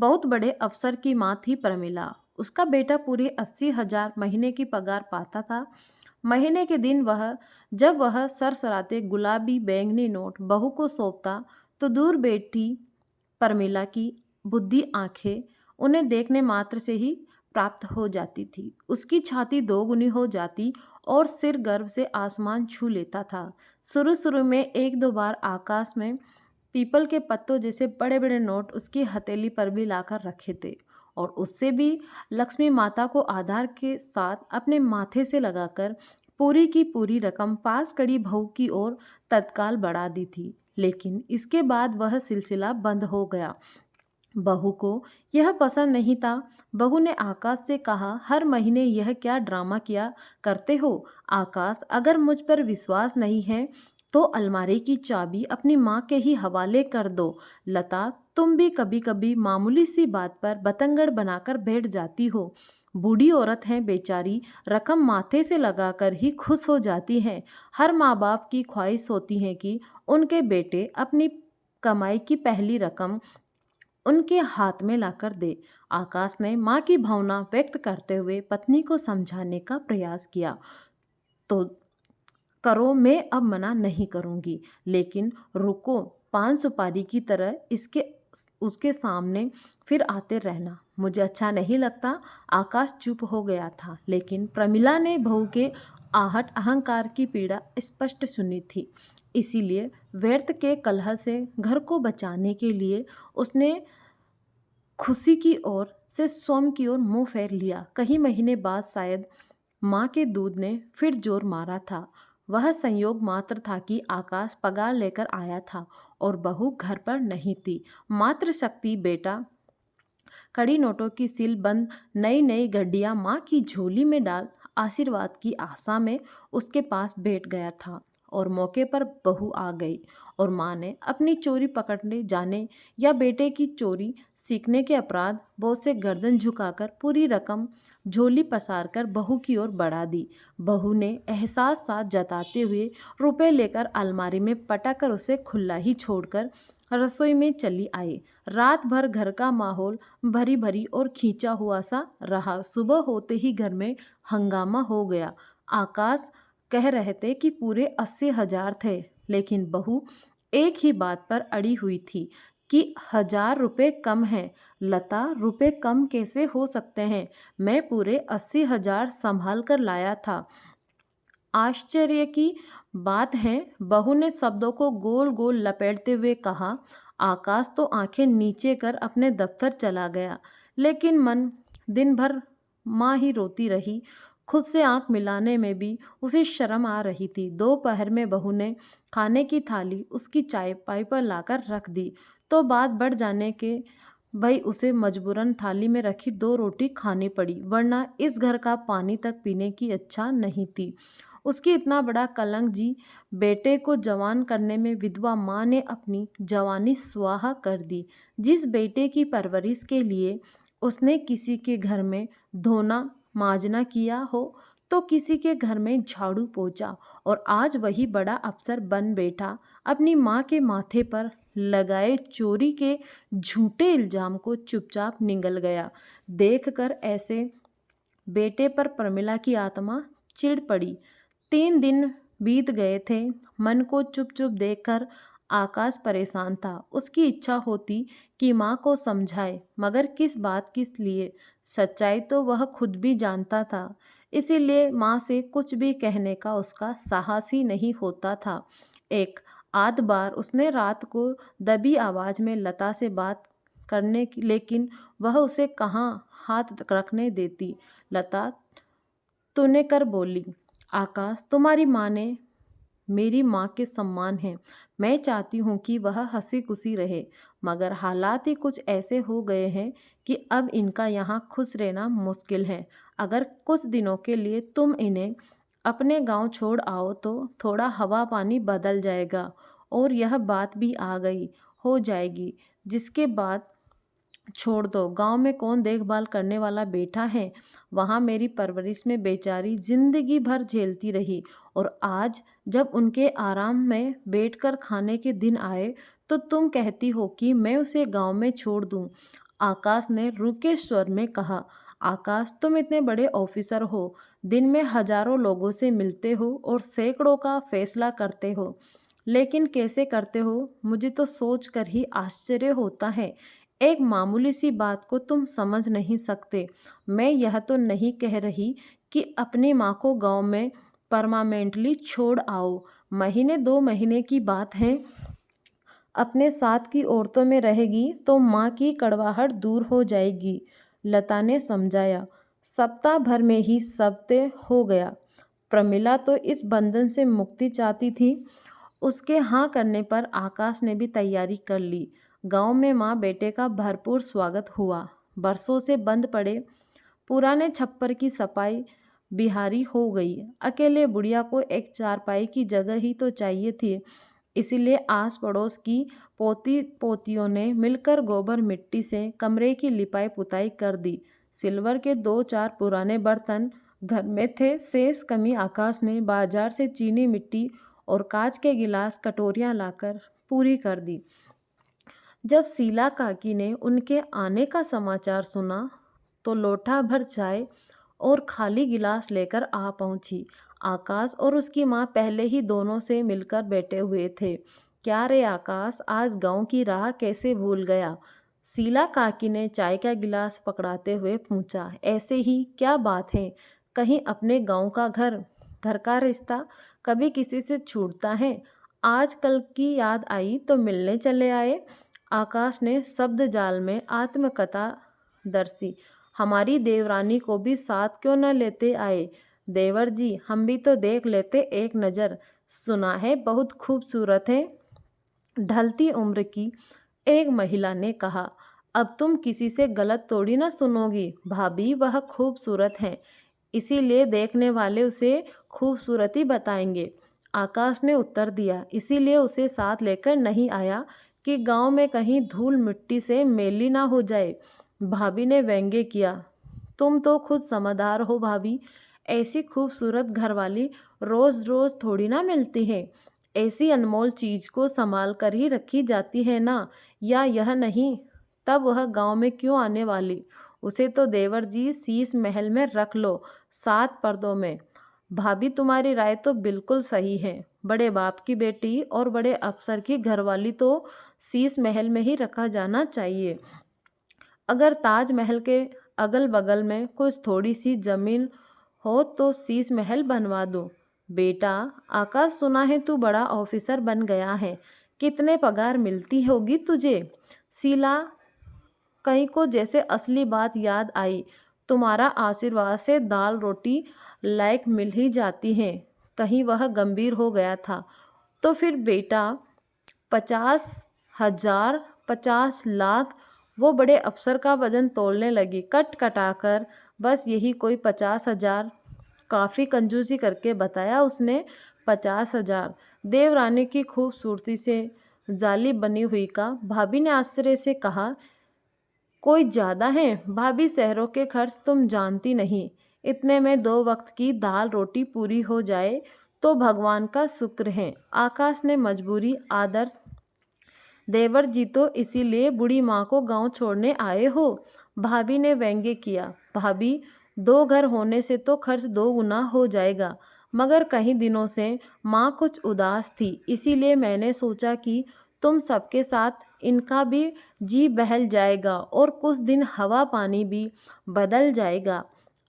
बहुत बड़े अफसर की माँ थी प्रमिला। उसका बेटा पूरे 80,000 महीने की पगार पाता था। महीने के दिन जब वह सरसराते गुलाबी बैंगनी नोट बहू को सौंपता, तो दूर बैठी प्रमिला की बुद्धि आंखें उन्हें देखने मात्र से ही प्राप्त हो जाती थी। उसकी छाती दोगुनी हो जाती और सिर गर्व से आसमान छू लेता था। शुरू शुरू में एक दो बार आकाश में पीपल के पत्तों जैसे बड़े बड़े नोट उसकी हथेली पर भी लाकर रखे थे, और उससे भी लक्ष्मी माता को आधार के साथ अपने माथे से लगाकर पूरी की पूरी रकम पास खड़ी बहू की ओर तत्काल बढ़ा दी थी। लेकिन इसके बाद वह सिलसिला बंद हो गया। बहू को यह पसंद नहीं था। बहू ने आकाश से कहा, हर महीने यह क्या ड्रामा किया करते हो? आकाश, अगर मुझ पर विश्वास नहीं है तो अलमारी की चाबी अपनी माँ के ही हवाले कर दो। लता, तुम भी कभी कभी मामूली सी बात पर बतंगड़ बनाकर बैठ जाती हो। बूढ़ी औरत है बेचारी, रकम माथे से लगाकर ही खुश हो जाती है। हर माँ बाप की ख्वाहिश होती है कि उनके बेटे अपनी कमाई की पहली रकम उनके हाथ में लाकर दे। आकाश ने माँ की भावना व्यक्त करते हुए पत्नी को समझाने का प्रयास किया। तो करो, मैं अब मना नहीं करूंगी, लेकिन रुको, पान सुपारी की तरह इसके उसके सामने फिर आते रहना मुझे अच्छा नहीं लगता। आकाश चुप हो गया था, लेकिन प्रमिला ने बहू के आहट अहंकार की पीड़ा स्पष्ट सुनी थी। इसीलिए व्यर्थ के कलह से घर को बचाने के लिए उसने खुशी की ओर से सोम की ओर मुंह फेर लिया। कई महीने बाद शायद माँ के दूध ने फिर जोर मारा था। वह संयोग मात्र था कि आकाश पगार लेकर आया था और बहू घर पर नहीं थी। मात्र शक्ति बेटा कड़ी नोटों की सील बंद नई नई गड्डियां माँ की झोली में डाल आशीर्वाद की आशा में उसके पास बैठ गया था। और मौके पर बहू आ गई और माँ ने अपनी चोरी पकड़ने जाने या बेटे की चोरी सीखने के अपराध बोझ से गर्दन झुकाकर पूरी रकम झोली पसार कर बहू की ओर बढ़ा दी। बहू ने एहसास साथ जताते हुए रुपए लेकर अलमारी में पटाकर उसे खुला ही छोड़कर रसोई में चली आई। रात भर घर का माहौल भरी भरी और खींचा हुआ सा रहा। सुबह होते ही घर में हंगामा हो गया। आकाश कह रहे थे कि पूरे 80,000 थे, लेकिन बहू एक ही बात पर अड़ी हुई थी कि 1,000 रुपये कम है। लता, रुपए कम कैसे हो सकते हैं? मैं पूरे 80,000 संभाल कर लाया था। आश्चर्य की बात है, बहू ने शब्दों को गोल गोल लपेटते हुए कहा। आकाश तो आंखें नीचे कर अपने दफ्तर चला गया, लेकिन मन दिन भर माँ ही रोती रही। खुद से आंख मिलाने में भी उसे शर्म आ रही थी। दोपहर में बहू ने खाने की थाली उसकी चाय पाई पर लाकर रख दी, तो बात बढ़ जाने के भाई उसे मजबूरन थाली में रखी 2 रोटी खानी पड़ी, वरना इस घर का पानी तक पीने की इच्छा नहीं थी। उसकी इतना बड़ा कलंक जी बेटे को जवान करने में विधवा माँ ने अपनी जवानी स्वाहा कर दी। जिस बेटे की परवरिश के लिए उसने किसी के घर में धोना माजना किया हो, तो किसी के घर में झाड़ू पोंछा, और आज वही बड़ा अफसर बन बैठा अपनी माँ के माथे पर लगाए चोरी के झूठे इल्जाम को चुपचाप निगल गया। देखकर ऐसे बेटे पर प्रमिला की आत्मा चिढ़ पड़ी। 3 दिन बीत गए थे। मन को चुप चुप देखकर आकाश परेशान था। उसकी इच्छा होती कि माँ को समझाए, मगर किस बात किस लिए? सच्चाई तो वह खुद भी जानता था, इसीलिए माँ से कुछ भी कहने का उसका साहस ही नहीं होता था। एक आध बार उसने रात को दबी आवाज में लता से बात करने की, लेकिन वह उसे कहाँ हाथ रखने देती। लता तूने कर बोली, आकाश, तुम्हारी माँ ने मेरी माँ के सम्मान है। मैं चाहती हूँ कि वह हंसी खुशी रहे, मगर हालात ही कुछ ऐसे हो गए हैं कि अब इनका यहाँ खुश रहना मुश्किल है। अगर कुछ दिनों के लिए तुम इन्हें अपने गांव छोड़ आओ तो थोड़ा हवा पानी बदल जाएगा, और यह बात भी आ गई हो जाएगी। जिसके बाद छोड़ दो, गांव में कौन देखभाल करने वाला बैठा है? वहां मेरी परवरिश में बेचारी जिंदगी भर झेलती रही, और आज जब उनके आराम में बैठकर खाने के दिन आए तो तुम कहती हो कि मैं उसे गांव में छोड़ दूं। आकाश ने रुके स्वर में कहा। आकाश, तुम इतने बड़े ऑफिसर हो, दिन में हजारों लोगों से मिलते हो और सैकड़ों का फैसला करते हो, लेकिन कैसे करते हो मुझे तो सोच कर ही आश्चर्य होता है। एक मामूली सी बात को तुम समझ नहीं सकते। मैं यह तो नहीं कह रही कि अपनी माँ को गांव में परमानेंटली छोड़ आओ। महीने 2 महीने की बात है। अपने साथ की औरतों में रहेगी तो माँ की कड़वाहट दूर हो जाएगी, लता ने समझाया। सप्ताह भर में ही सब तय हो गया। प्रमिला तो इस बंधन से मुक्ति चाहती थी। उसके हाँ करने पर आकाश ने भी तैयारी कर ली। गांव में माँ बेटे का भरपूर स्वागत हुआ। बरसों से बंद पड़े पुराने छप्पर की सफाई बिहारी हो गई। अकेले बुढ़िया को एक चारपाई की जगह ही तो चाहिए थी। इसीलिए आस पड़ोस की पोती पोतियों ने मिलकर गोबर मिट्टी से कमरे की लिपाई पुताई कर दी। सिल्वर के 2-4 पुराने बर्तन घर में थे। शेष कमी आकाश ने बाजार से चीनी मिट्टी और कांच के गिलास कटोरियां लाकर पूरी कर दी। जब शीला काकी ने उनके आने का समाचार सुना तो लोटा भर चाय और खाली गिलास लेकर आ पहुंची। आकाश और उसकी माँ पहले ही दोनों से मिलकर बैठे हुए थे। क्या रे आकाश, आज गांव की राह कैसे भूल गया? शीला काकी ने चाय का गिलास पकड़ाते हुए पूछा। ऐसे ही, क्या बात है? कहीं अपने गांव का घर घर का रिश्ता कभी किसी से छूटता है? आज कल की याद आई तो मिलने चले आए। आकाश ने शब्द जाल में आत्मकथा दर्शी। हमारी देवरानी को भी साथ क्यों न लेते आए? देवर जी, हम भी तो देख लेते एक नज़र। सुना है बहुत खूबसूरत है, ढलती उम्र की एक महिला ने कहा। अब तुम किसी से गलत थोड़ी ना सुनोगी भाभी, वह खूबसूरत है, इसीलिए देखने वाले उसे खूबसूरती बताएंगे। आकाश ने उत्तर दिया। इसीलिए उसे साथ लेकर नहीं आया कि गांव में कहीं धूल मिट्टी से मेली ना हो जाए। भाभी ने व्यंग्य किया। तुम तो खुद समझदार हो भाभी, ऐसी खूबसूरत घरवाली रोज रोज थोड़ी ना मिलती है। ऐसी अनमोल चीज को संभाल कर ही रखी जाती है ना, या यह नहीं, तब वह गांव में क्यों आने वाली? उसे तो देवर जी शीश महल में रख लो, 7 पर्दों में। भाभी, तुम्हारी राय तो बिल्कुल सही है। बड़े बाप की बेटी और बड़े अफसर की घरवाली तो शीश महल में ही रखा जाना चाहिए। अगर ताजमहल के अगल बगल में कुछ थोड़ी सी जमीन हो तो शीश महल बनवा दो। बेटा आकाश, सुना है तू बड़ा ऑफिसर बन गया है, कितने पगार मिलती होगी तुझे? शीला कहीं को जैसे असली बात याद आई। तुम्हारा आशीर्वाद से दाल रोटी लायक मिल ही जाती है। कहीं वह गंभीर हो गया था। तो फिर बेटा, 50,000, 50 लाख, वो बड़े अफसर का वजन तोलने लगी कट कटाकर। बस यही कोई 50,000, काफ़ी कंजूसी करके बताया उसने। 50,000। देवरानी की खूबसूरती से जाली बनी हुई का भाभी ने आश्चर्य से कहा। कोई ज़्यादा है भाभी, शहरों के खर्च तुम जानती नहीं। इतने में 2 वक्त की दाल रोटी पूरी हो जाए तो भगवान का शुक्र है। आकाश ने मजबूरी आदर्श। देवर जी तो इसीलिए बूढ़ी माँ को गांव छोड़ने आए हो? भाभी ने व्यंग्य किया। भाभी, 2 घर होने से तो खर्च 2 गुना हो जाएगा, मगर कई दिनों से माँ कुछ उदास थी, इसीलिए मैंने सोचा कि तुम सबके साथ इनका भी जी बहल जाएगा और कुछ दिन हवा पानी भी बदल जाएगा।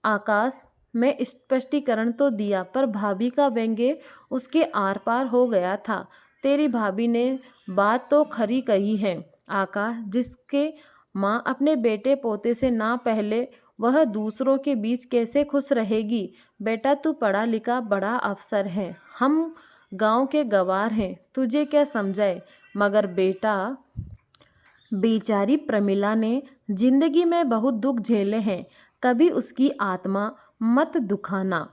आकाश, मैं स्पष्टीकरण तो दिया, पर भाभी का व्यंग्य उसके आर पार हो गया था। तेरी भाभी ने बात तो खरी कही है आकाश, जिसके माँ अपने बेटे पोते से ना पहले वह दूसरों के बीच कैसे खुश रहेगी? बेटा, तू पढ़ा लिखा बड़ा अफसर है, हम गांव के गवार हैं, तुझे क्या समझाए? मगर बेटा, बेचारी प्रमिला ने जिंदगी में बहुत दुख झेले हैं, कभी उसकी आत्मा मत दुखाना।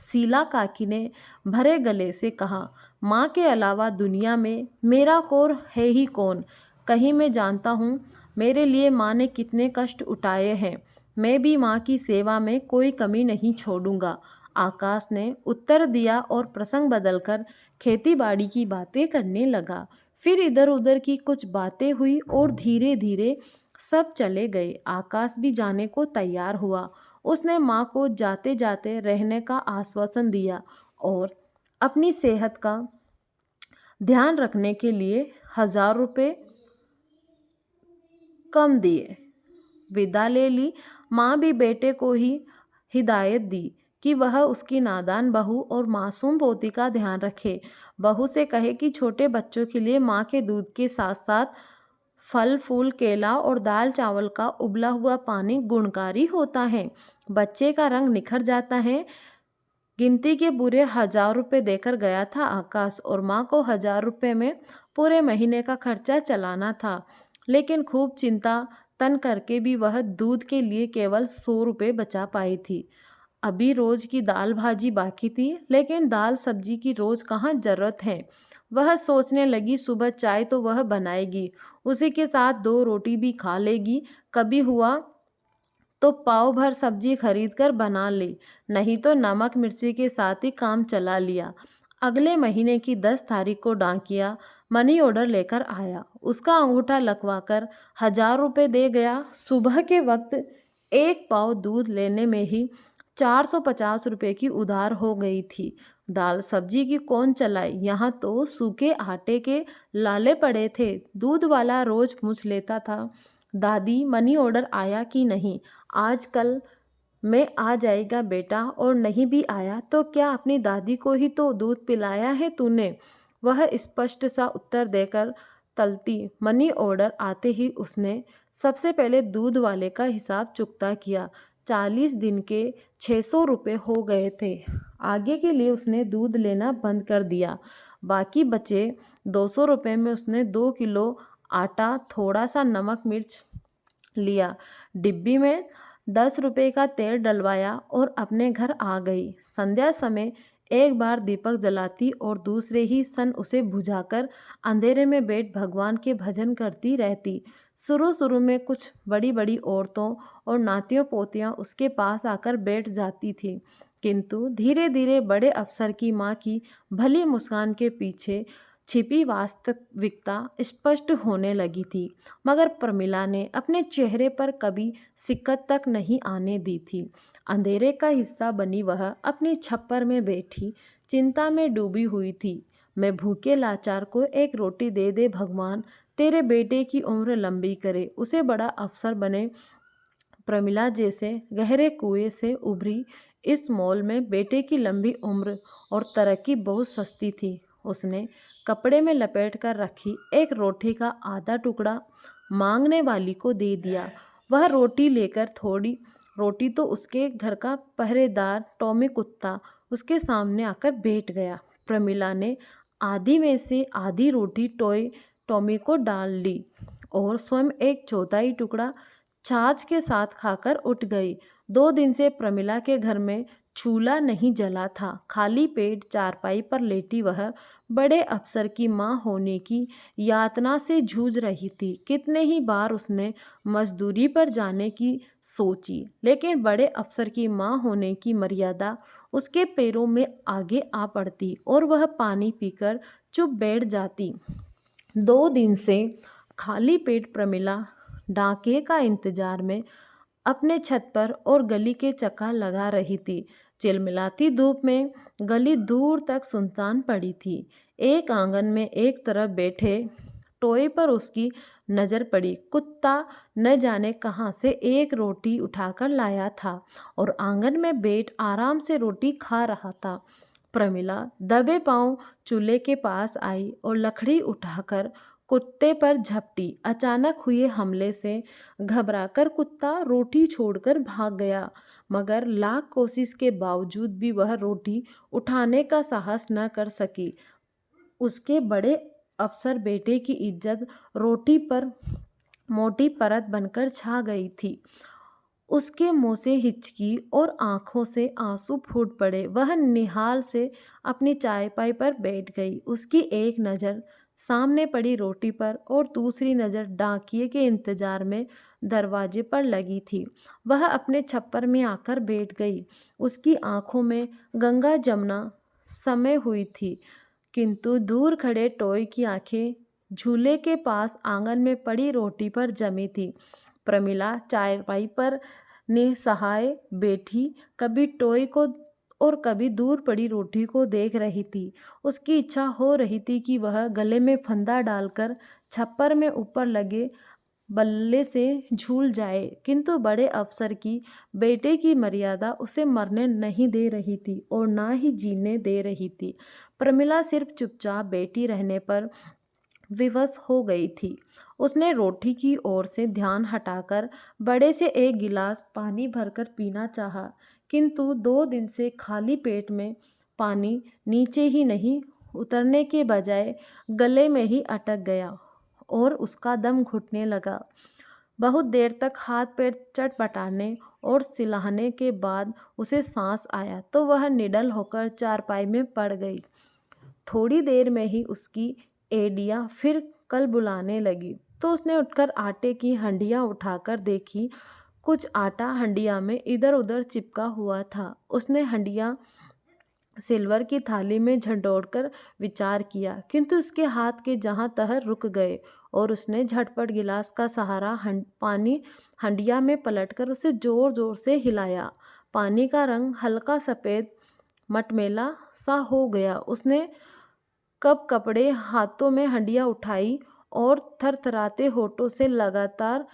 शीला काकी ने भरे गले से कहा। माँ के अलावा दुनिया में मेरा और है ही कौन? कहीं मैं जानता हूँ मेरे लिए माँ ने कितने कष्ट उठाए हैं। मैं भी माँ की सेवा में कोई कमी नहीं छोड़ूंगा। आकाश ने उत्तर दिया और प्रसंग बदलकर खेती बाड़ी की बातें करने लगा। फिर इधर उधर की कुछ बातें हुई और धीरे धीरे सब चले गए। आकाश भी जाने को तैयार हुआ। उसने माँ को जाते जाते रहने का आश्वासन दिया और अपनी सेहत का ध्यान रखने के लिए 1,000 रुपये कम दिए। विदा ले ली। माँ भी बेटे को ही हिदायत दी कि वह उसकी नादान बहू और मासूम पोती का ध्यान रखे। बहू से कहे कि छोटे बच्चों के लिए माँ के दूध के साथ साथ फल फूल, केला और दाल चावल का उबला हुआ पानी गुणकारी होता है। बच्चे का रंग निखर जाता है। गिनती के पूरे 1,000 रुपये देकर गया था आकाश, और माँ को 1,000 रुपये में पूरे महीने का खर्चा चलाना था। लेकिन खूब चिंता तन करके भी वह दूध के लिए केवल 100 रुपये बचा पाई थी। अभी रोज की दाल भाजी बाकी थी, लेकिन दाल सब्जी की रोज कहाँ जरूरत है। वह सोचने लगी, सुबह चाय तो वह बनाएगी, उसी के साथ 2 रोटी भी खा लेगी। कभी हुआ तो पाव भर सब्जी खरीद कर बना ली, नहीं तो नमक मिर्ची के साथ ही काम चला लिया। अगले महीने की 10 तारीख को डाकिया मनी ऑर्डर लेकर आया। उसका अंगूठा लकवाकर 1,000 रुपये दे गया। सुबह के वक्त एक पाव दूध लेने में ही 450 रुपये की उधार हो गई थी। दाल सब्जी की कौन चलाए, यहाँ तो सूखे आटे के लाले पड़े थे। दूध वाला रोज पूछ लेता था, दादी मनी ऑर्डर आया कि नहीं, आजकल में आ जाएगा बेटा, और नहीं भी आया तो क्या अपनी दादी को ही तो दूध पिलाया है तूने। वह स्पष्ट सा उत्तर देकर तलती। मनी ऑर्डर आते ही उसने सबसे पहले दूध वाले का हिसाब चुकता किया। 40 दिन के 600 रुपये हो गए थे। आगे के लिए उसने दूध लेना बंद कर दिया। बाकी बचे 200 रुपये में उसने 2 किलो आटा, थोड़ा सा नमक मिर्च लिया, डिब्बी में 10 रुपये का तेल डलवाया और अपने घर आ गई। संध्या समय एक बार दीपक जलाती और दूसरे ही सन उसे बुझाकर अंधेरे में बैठ भगवान के भजन करती रहती। शुरू शुरू में कुछ बड़ी बड़ी औरतों और नातियों पोतियाँ उसके पास आकर बैठ जाती थी, किंतु धीरे धीरे बड़े अफसर की माँ की भली मुस्कान के पीछे छिपी वास्तविकता स्पष्ट होने लगी थी। मगर प्रमिला ने अपने चेहरे पर कभी सिक्कत तक नहीं आने दी थी। अंधेरे का हिस्सा बनी वह अपनी छप्पर में बैठी चिंता में डूबी हुई थी। मैं भूखे लाचार को एक रोटी दे दे भगवान, तेरे बेटे की उम्र लंबी करे, उसे बड़ा अफसर बने। प्रमिला जैसे गहरे कुएं से उभरी इस मॉल में बेटे की लंबी उम्र और तरक्की बहुत सस्ती थी। उसने कपड़े में लपेट कर रखी एक रोटी का आधा टुकड़ा मांगने वाली को दे दिया। वह रोटी लेकर, थोड़ी रोटी तो उसके घर का पहरेदार टॉमी कुत्ता उसके सामने आकर बैठ गया। प्रमिला ने आधी में से आधी रोटी टॉमी को डाल ली और स्वयं एक चौथाई टुकड़ा छाछ के साथ खाकर उठ गई। 2 दिन से प्रमिला के घर में चूल्हा नहीं जला था। खाली पेट चारपाई पर लेटी वह बड़े अफसर की माँ होने की यातना से जूझ रही थी। कितने ही बार उसने मजदूरी पर जाने की सोची, लेकिन बड़े अफसर की माँ होने की मर्यादा उसके पैरों में आगे आ पड़ती और वह पानी पीकर चुप बैठ जाती। 2 दिन से खाली पेट प्रमिला डाके का इंतजार में अपने छत पर और गली के चक्कर लगा रही थी। चिलमिलाती धूप में गली दूर तक सुनसान पड़ी थी। एक आंगन में एक तरफ बैठे टोए पर उसकी नज़र पड़ी। कुत्ता न जाने कहाँ से एक रोटी उठाकर लाया था और आंगन में बैठ आराम से रोटी खा रहा था। प्रमिला दबे पांव चूल्हे के पास आई और लकड़ी उठाकर कुत्ते पर झपटी। अचानक हुए हमले से घबराकर कुत्ता रोटी छोड़कर भाग गया, मगर लाख कोशिश के बावजूद भी वह रोटी उठाने का साहस न कर सकी। उसके बड़े अफसर बेटे की इज्जत रोटी पर मोटी परत बनकर छा गई थी। उसके मुंह से हिचकी और आंखों से आंसू फूट पड़े। वह निहाल से अपनी चायपाई पर बैठ गई। उसकी एक नज़र सामने पड़ी रोटी पर और दूसरी नज़र डाकिये के इंतजार में दरवाजे पर लगी थी। वह अपने छप्पर में आकर बैठ गई। उसकी आंखों में गंगा जमुना समय हुई थी, किंतु दूर खड़े टॉय की आंखें झूले के पास आंगन में पड़ी रोटी पर जमी थी। प्रमिला चारपाई पर निसहाय बैठी, कभी टॉय को और कभी दूर पड़ी रोटी को देख रही थी। उसकी इच्छा हो रही थी कि वह गले में फंदा डालकर छप्पर में ऊपर लगे बल्ले से झूल जाए, किंतु बड़े अफसर की बेटे की मर्यादा उसे मरने नहीं दे रही थी और ना ही जीने दे रही थी। प्रमिला सिर्फ चुपचाप बैठी रहने पर विवश हो गई थी। उसने रोटी की ओर से ध्यान हटाकर बड़े से एक गिलास पानी भरकर पीना चाहा, किंतु 2 दिन से खाली पेट में पानी नीचे ही नहीं उतरने के बजाय गले में ही अटक गया और उसका दम घुटने लगा। बहुत देर तक हाथ पैर चटपटाने और सिलहाने के बाद उसे सांस आया तो वह निडल होकर चारपाई में पड़ गई। थोड़ी देर में ही उसकी एड़ियाँ फिर कल बुलाने लगी, तो उसने उठकर आटे की हंडियाँ उठाकर देखी। कुछ आटा हंडिया में इधर उधर चिपका हुआ था। उसने हंडियाँ सिल्वर की थाली में झंडोड़कर विचार किया, किंतु उसके हाथ के जहाँ तह रुक गए और उसने झटपट गिलास का सहारा पानी हंडिया में पलटकर उसे जोर जोर से हिलाया। पानी का रंग हल्का सफ़ेद मटमैला सा हो गया। उसने कब कपड़े हाथों में हंडिया उठाई और थरथराते होठों से लगातार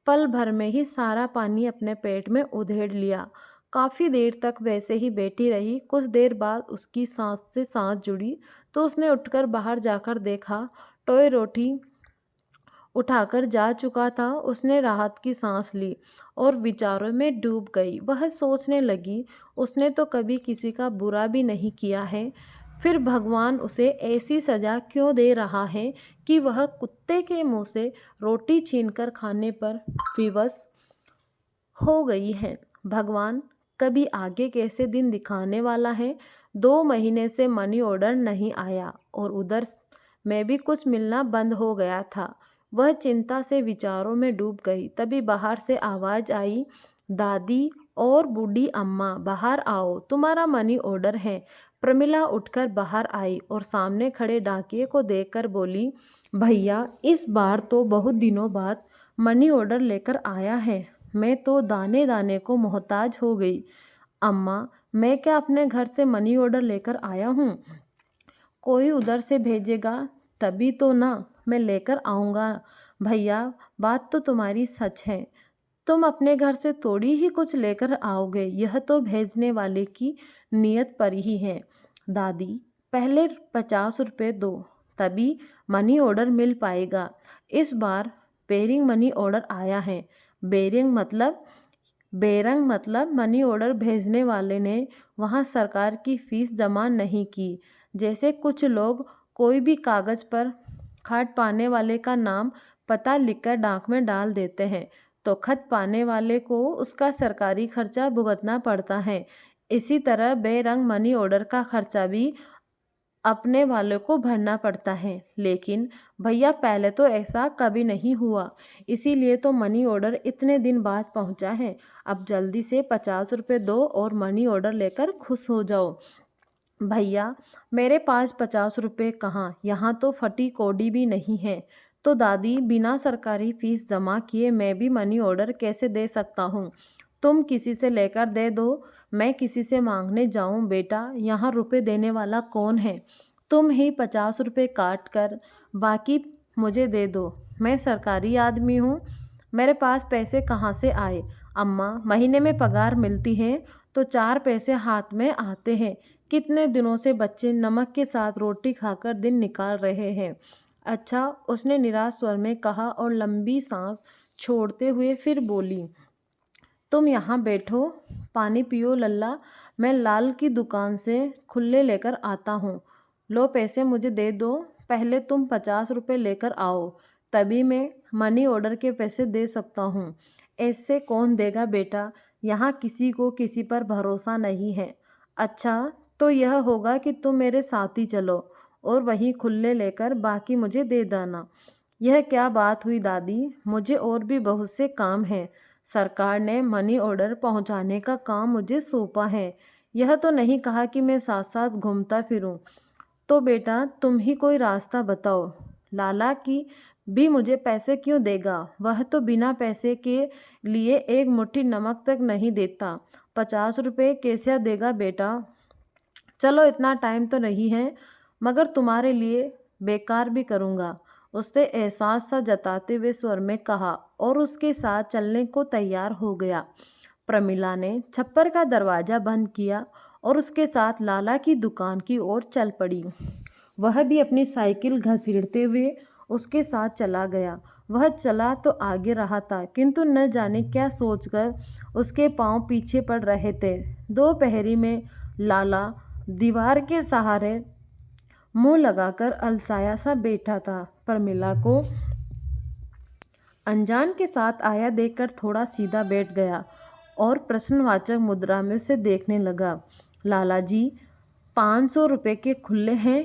पल भर में ही सारा पानी अपने पेट में उधेड़ लिया। काफ़ी देर तक वैसे ही बैठी रही। कुछ देर बाद उसकी सांस से सांस जुड़ी तो उसने उठकर बाहर जाकर देखा, टॉय रोटी उठाकर जा चुका था। उसने राहत की सांस ली और विचारों में डूब गई। वह सोचने लगी, उसने तो कभी किसी का बुरा भी नहीं किया है, फिर भगवान उसे ऐसी सज़ा क्यों दे रहा है कि वह कुत्ते के मुंह से रोटी छीनकर खाने पर विवश हो गई है। भगवान कभी आगे कैसे दिन दिखाने वाला है। 2 महीने से मनी ऑर्डर नहीं आया और उधर में भी कुछ मिलना बंद हो गया था। वह चिंता से विचारों में डूब गई। तभी बाहर से आवाज़ आई, दादी और बूढ़ी अम्मा बाहर आओ, तुम्हारा मनी ऑर्डर है। प्रमिला उठकर बाहर आई और सामने खड़े डाकिये को देखकर बोली, भैया इस बार तो बहुत दिनों बाद मनी ऑर्डर लेकर आया है। मैं तो दाने दाने को मोहताज हो गई। अम्मा, मैं क्या अपने घर से मनी ऑर्डर लेकर आया हूँ? कोई उधर से भेजेगा तभी तो ना मैं लेकर आऊँगा। भैया बात तो तुम्हारी सच है, तुम अपने घर से थोड़ी ही कुछ लेकर आओगे, यह तो भेजने वाले की नियत पर ही है। दादी पहले 50 रुपये दो, तभी मनी ऑर्डर मिल पाएगा। इस बार बेरिंग मनी ऑर्डर आया है। बेरंग मतलब मनी ऑर्डर भेजने वाले ने वहाँ सरकार की फीस जमा नहीं की। जैसे कुछ लोग कोई भी कागज़ पर खत पाने वाले का नाम पता लिखकर डाक में डाल देते हैं, तो खत पाने वाले को उसका सरकारी खर्चा भुगतना पड़ता है। इसी तरह बेरंग मनी ऑर्डर का खर्चा भी अपने वालों को भरना पड़ता है। लेकिन भैया पहले तो ऐसा कभी नहीं हुआ, इसीलिए तो मनी ऑर्डर इतने दिन बाद पहुंचा है। अब जल्दी से 50 रुपये दो और मनी ऑर्डर लेकर खुश हो जाओ। भैया मेरे पास 50 रुपये कहाँ, यहाँ तो फटी कौड़ी भी नहीं है। तो दादी बिना सरकारी फीस जमा किए मैं भी मनी ऑर्डर कैसे दे सकता हूँ? तुम किसी से लेकर दे दो, मैं किसी से मांगने जाऊँ? बेटा यहाँ रुपए देने वाला कौन है? तुम ही 50 रुपये काट कर बाकी मुझे दे दो। मैं सरकारी आदमी हूँ, मेरे पास पैसे कहाँ से आए? अम्मा महीने में पगार मिलती है तो 4 पैसे हाथ में आते हैं। कितने दिनों से बच्चे नमक के साथ रोटी खाकर दिन निकाल रहे हैं। अच्छा, उसने निराश स्वर में कहा और लंबी सांस छोड़ते हुए फिर बोली, तुम यहाँ बैठो, पानी पियो लल्ला, मैं लाल की दुकान से खुले लेकर आता हूँ। लो पैसे मुझे दे दो, पहले तुम 50 रुपये लेकर आओ, तभी मैं मनी ऑर्डर के पैसे दे सकता हूँ। ऐसे कौन देगा बेटा, यहाँ किसी को किसी पर भरोसा नहीं है। अच्छा तो यह होगा कि तुम मेरे साथ ही चलो और वहीं खुले लेकर बाकी मुझे दे देना। यह क्या बात हुई दादी, मुझे और भी बहुत से काम हैं। सरकार ने मनी ऑर्डर पहुंचाने का काम मुझे सौंपा है, यह तो नहीं कहा कि मैं साथ साथ घूमता फिरूं। तो बेटा तुम ही कोई रास्ता बताओ। लाला की भी मुझे पैसे क्यों देगा? वह तो बिना पैसे के लिए एक मुट्ठी नमक तक नहीं देता। 50 रुपये कैसे देगा बेटा? चलो इतना टाइम तो नहीं है, मगर तुम्हारे लिए बेकार भी करूँगा, उसने एहसास सा जताते हुए स्वर में कहा और उसके साथ चलने को तैयार हो गया। प्रमिला ने छप्पर का दरवाज़ा बंद किया और उसके साथ लाला की दुकान की ओर चल पड़ी। वह भी अपनी साइकिल घसीटते हुए उसके साथ चला गया। वह चला तो आगे रहा था, किंतु न जाने क्या सोचकर उसके पांव पीछे पड़ रहे थे। दोपहरी में लाला दीवार के सहारे मुंह लगाकर अलसाया सा बैठा था। प्रमिला को अनजान के साथ आया देखकर थोड़ा सीधा बैठ गया और प्रश्नवाचक मुद्रा में उसे देखने लगा। लाला जी, 500 रुपये के खुले हैं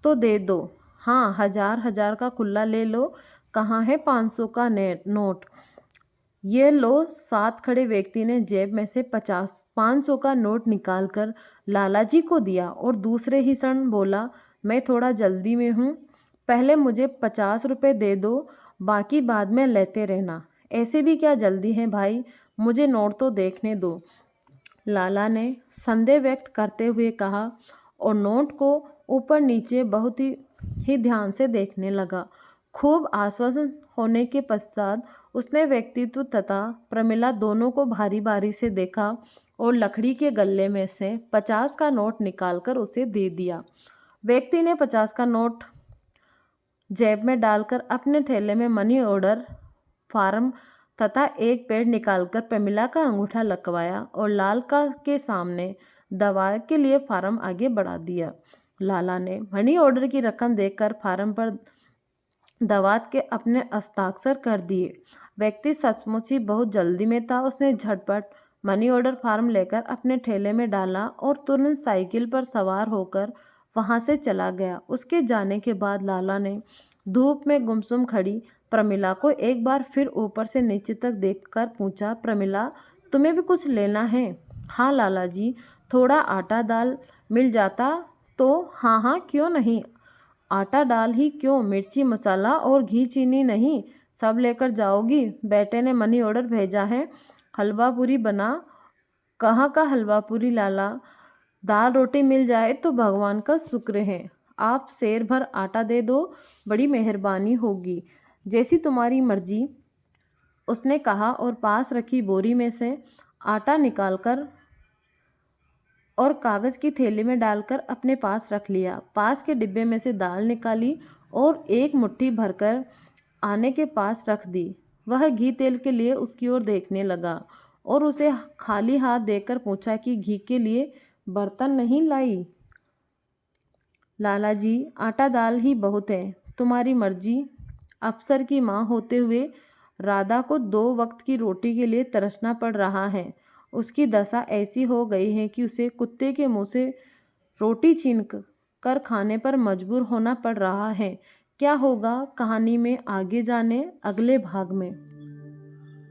तो दे दो। हाँ, 1000 का खुला ले लो। कहाँ है 500 का नोट? ये लो। साथ खड़े व्यक्ति ने जेब में से 500 का नोट निकालकर लालाजी को दिया और दूसरे ही क्षण बोला, मैं थोड़ा जल्दी में हूँ, पहले मुझे 50 रुपये दे दो, बाकी बाद में लेते रहना। ऐसे भी क्या जल्दी है भाई, मुझे नोट तो देखने दो, लाला ने संदेह व्यक्त करते हुए कहा और नोट को ऊपर नीचे बहुत ही ध्यान से देखने लगा। खूब आश्वस्त होने के पश्चात उसने व्यक्तित्व तथा प्रमिला दोनों को भारी भारी से देखा और लकड़ी के गल्ले में से 50 का नोट निकालकर उसे दे दिया। व्यक्ति ने 50 का नोट जेब में डालकर अपने थैले में मनी ऑर्डर फार्म तथा एक पेड़ निकालकर प्रमिला का अंगूठा लगवाया और लाल का के सामने दवा के लिए फार्म आगे बढ़ा दिया। लाला ने मनी ऑर्डर की रकम देखकर फार्म पर दवात के अपने हस्ताक्षर कर दिए। व्यक्ति सचमुच ही बहुत जल्दी में था। उसने झटपट मनी ऑर्डर फार्म लेकर अपने ठेले में डाला और तुरंत साइकिल पर सवार होकर वहां से चला गया। उसके जाने के बाद लाला ने धूप में गुमसुम खड़ी प्रमिला को एक बार फिर ऊपर से नीचे तक देखकर पूछा, प्रमिला, तुम्हें भी कुछ लेना है? हाँ लाला जी, थोड़ा आटा दाल मिल जाता तो। हाँ हाँ, क्यों नहीं, आटा दाल ही क्यों, मिर्ची मसाला और घी चीनी नहीं, सब लेकर जाओगी? बेटे ने मनी ऑर्डर भेजा है, हलवा पूरी बना। कहाँ का हलवा पूरी लाला? दाल रोटी मिल जाए तो भगवान का शुक्र है। आप शेर भर आटा दे दो, बड़ी मेहरबानी होगी, जैसी तुम्हारी मर्जी, उसने कहा और पास रखी बोरी में से आटा निकालकर और कागज़ की थैली में डालकर अपने पास रख लिया। पास के डिब्बे में से दाल निकाली और एक मुट्ठी भरकर आने के पास रख दी। वह घी तेल के लिए उसकी ओर देखने लगा और उसे खाली हाथ देकर पूछा कि घी के लिए बर्तन नहीं लाई? लाला जी, आटा दाल ही बहुत है, तुम्हारी मर्जी। अफसर की माँ होते हुए राधा को 2 वक्त की रोटी के लिए तरसना पड़ रहा है। उसकी दशा ऐसी हो गई है कि उसे कुत्ते के मुंह से रोटी छीन कर खाने पर मजबूर होना पड़ रहा है। क्या होगा कहानी में आगे जाने अगले भाग में।